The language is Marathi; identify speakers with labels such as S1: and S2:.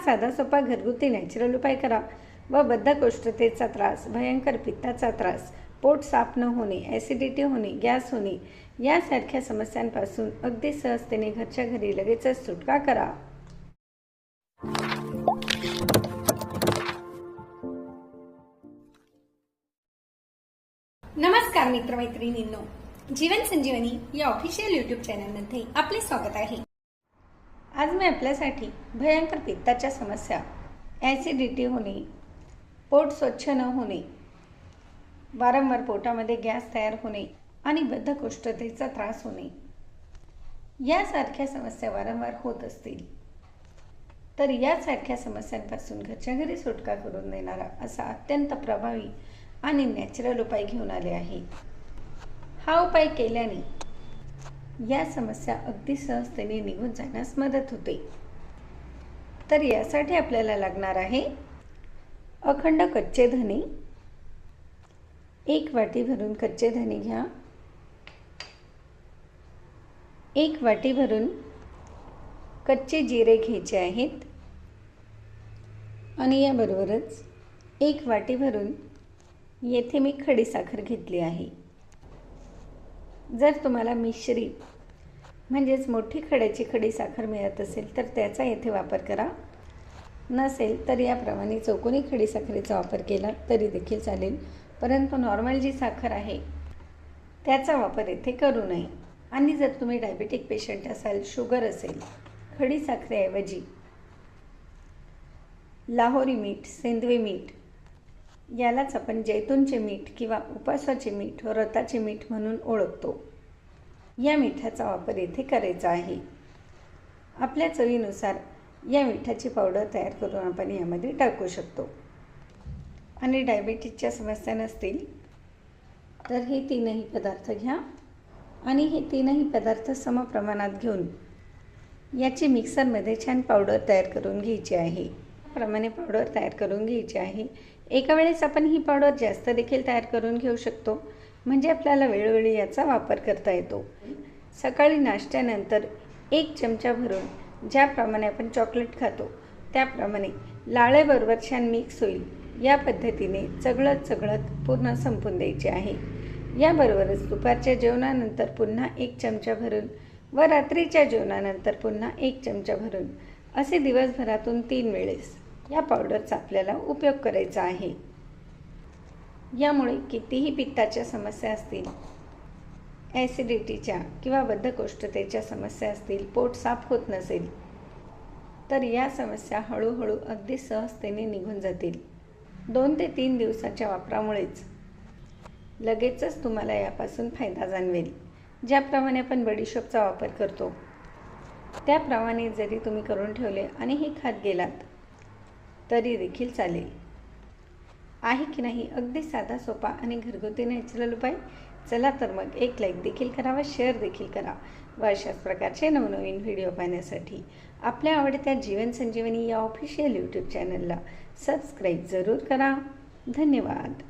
S1: साधा सोपा घरगुती नॅचरल उपाय करा व बद्धकोष्ठतेचा त्रास, भयंकर पित्ताचा त्रास, पोट साफ न होणे, ॲसिडिटी होणे, गॅस होणे यासारख्या समस्यांपासून अगदी सहजतेने घरच्या घरी लगेचच सुटका करा।
S2: नमस्कार मित्रमैत्रिणींनो, जीवन संजीवनी या ऑफिशियल यूट्यूब चॅनलमध्ये आपले स्वागत आहे।
S1: आज मी आपल्यासाठी भयंकर पित्ताच्या समस्या, ॲसिडिटी होणे, पोट स्वच्छ न होणे, वारंवार पोटामध्ये गॅस तयार होणे आणि बद्धकोष्ठतेचा त्रास होणे यासारख्या समस्या वारंवार होत असतील तर यासारख्या समस्यांपासून घरच्या घरी सुटका करून देणारा असा अत्यंत प्रभावी आणि नॅचरल उपाय घेऊन आले आहे। हा उपाय केल्याने या समस्या अगदी सहजतेने निघून जाण्यास मदत होते। तर यासाठी आपल्याला लागणार आहे अखंड कच्चे धने, 1 वाटी भरून कच्चे धने घ्या, 1 वाटी भरून कच्चे जिरे घ्यायचे आहेत आणि याबरोबरच 1 वाटी भरून येथे मी खडीसाखर घेतली आहे। जर तुम्हाला मिश्री म्हणजेच मोठी खड्याची खडीसाखर मिळत असेल तर त्याचा येथे वापर करा, नसेल तर याप्रमाणे चौकोनी खडीसाखरेचा वापर केला तरी देखील चालेल, परंतु नॉर्मल जी साखर आहे त्याचा वापर येथे करू नये। आणि जर तुम्ही डायबिटिक पेशंट असाल, शुगर असेल, खडीसाखरेऐवजी लाहोरी मीठ, सेंदवी मीठ यालाच आपण जैतूनचे मीठ किंवा उपासाचे मीठ, रताचे मीठ म्हणून ओळखतो, या मिठाचा वापर येथे करायचा आहे। आपल्या चवीनुसार या मिठाची पावडर तयार करून आपण यामध्ये टाकू शकतो। आणि डायबिटीसच्या समस्या नसतील तर हे 3ही पदार्थ घ्या आणि हे 3ही पदार्थ समप्रमाणात घेऊन याची मिक्सरमध्ये छान पावडर तयार करून घ्यायची आहे। त्याप्रमाणे पावडर तयार करून घ्यायची आहे। एका वेळेस आपण ही पावडर जास्त देखील तयार करून घेऊ शकतो, म्हणजे आपल्याला वेळोवेळी याचा वापर करता येतो। सकाळी नाश्त्यानंतर 1 चमचा भरून ज्याप्रमाणे आपण चॉकलेट खातो त्याप्रमाणे लाळेबरोबर छान मिक्स होईल या पद्धतीने चगळत पूर्ण संपून द्यायचे आहे। याबरोबरच दुपारच्या जेवणानंतर पुन्हा 1 चमचा भरून व रात्रीच्या जेवणानंतर पुन्हा 1 चमचा भरून असे दिवसभरातून 3 वेळेस या पावडरचा आपल्याला उपयोग करायचा आहे। यामुळे कितीही पित्ताच्या समस्या असतील, ॲसिडिटीच्या किंवा बद्धकोष्ठतेच्या समस्या असतील, पोट साफ होत नसेल तर या समस्या हळूहळू अगदी सहजतेने निघून जातील। 2 ते 3 दिवसाच्या वापरामुळेच लगेचच तुम्हाला यापासून फायदा जाणवेल। ज्याप्रमाणे आपण बडीशोपचा वापर करतो त्याप्रमाणे जरी तुम्ही करून ठेवले आणि हे खात गेलात तरी देखील चालेल। आहे की नाही अगदी साधा सोपा आणि घरगुती नॅचरल उपाय? चला तर मग एक लाईक देखील करा व शेअर देखील करा व अशाच प्रकारचे नवनवीन व्हिडिओ पाहण्यासाठी आपल्या आवडत्या जीवन संजीवनी या ऑफिशियल यूट्यूब चॅनलला सबस्क्राईब जरूर करा। धन्यवाद।